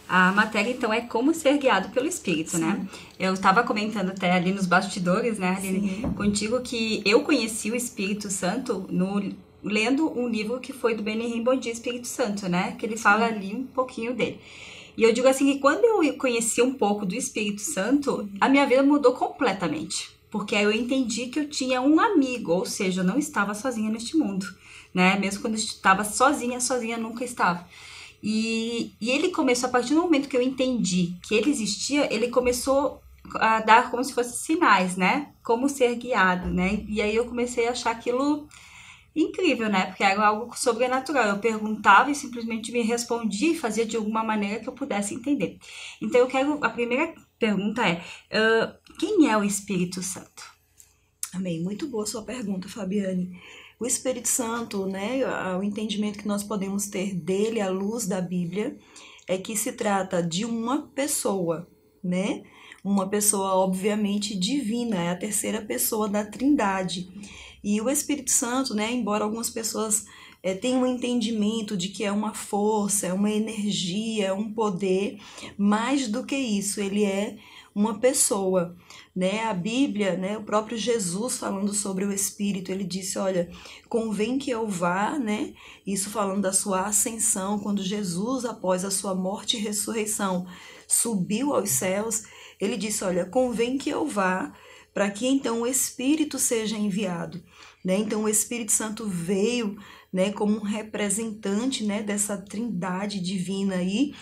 A matéria, então, é como ser guiado pelo Espírito, né? Eu estava comentando até ali nos bastidores, né, Aline, contigo, que eu conheci o Espírito Santo lendo um livro que foi do Benihim Bom Dia Espírito Santo, né? Que ele fala ali um pouquinho dele. E eu digo assim que quando eu conheci um pouco do Espírito Santo, a minha vida mudou completamente. Porque aí eu entendi que eu tinha um amigo, ou seja, eu não estava sozinha neste mundo, né? Mesmo quando eu estava sozinha nunca estava. E ele começou, a partir do momento que eu entendi que ele existia, ele começou a dar como se fossem sinais, né? Como ser guiado, né? E aí eu comecei a achar aquilo incrível, né? Porque era algo sobrenatural. Eu perguntava e simplesmente me respondia e fazia de alguma maneira que eu pudesse entender. Então a primeira pergunta é, quem é o Espírito Santo? Amém. Muito boa sua pergunta, Fabiane. O Espírito Santo, né, o entendimento que nós podemos ter dele à luz da Bíblia é que se trata de uma pessoa, né? Uma pessoa obviamente divina, é a terceira pessoa da Trindade. E o Espírito Santo, né, embora algumas pessoas tenham um entendimento de que é uma força, é uma energia, é um poder, mais do que isso, ele é uma pessoa, né? A Bíblia, né, o próprio Jesus falando sobre o Espírito, ele disse, olha, convém que eu vá, né? Isso falando da sua ascensão, quando Jesus, após a sua morte e ressurreição, subiu aos céus, ele disse, olha, convém que eu vá, para que então o Espírito seja enviado, né? Então o Espírito Santo veio, né, como um representante, né, dessa trindade divina aí.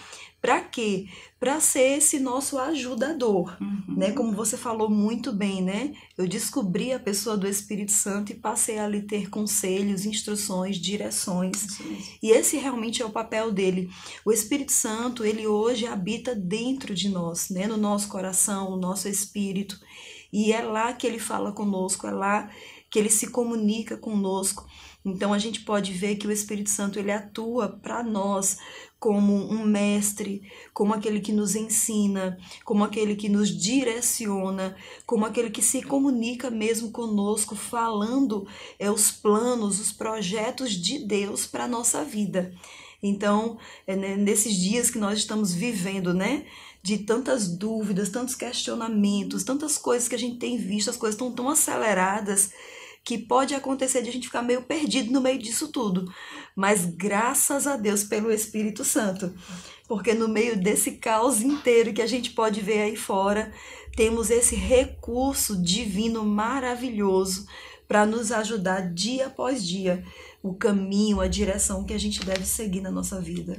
Para quê? Para ser esse nosso ajudador, né? Como você falou muito bem, né? Eu descobri a pessoa do Espírito Santo e passei a lhe ter conselhos, instruções, direções. E esse realmente é o papel dele. O Espírito Santo, ele hoje habita dentro de nós, né? No nosso coração, no nosso espírito. E é lá que ele fala conosco, é lá que ele se comunica conosco. Então a gente pode ver que o Espírito Santo ele atua para nós como um mestre, como aquele que nos ensina, como aquele que nos direciona, como aquele que se comunica mesmo conosco, falando os planos, os projetos de Deus para a nossa vida. Então, nesses dias que nós estamos vivendo, né? De tantas dúvidas, tantos questionamentos, tantas coisas que a gente tem visto, as coisas estão tão aceleradas, que pode acontecer de a gente ficar meio perdido no meio disso tudo. Mas graças a Deus pelo Espírito Santo, porque no meio desse caos inteiro que a gente pode ver aí fora, temos esse recurso divino maravilhoso para nos ajudar dia após dia, o caminho, a direção que a gente deve seguir na nossa vida.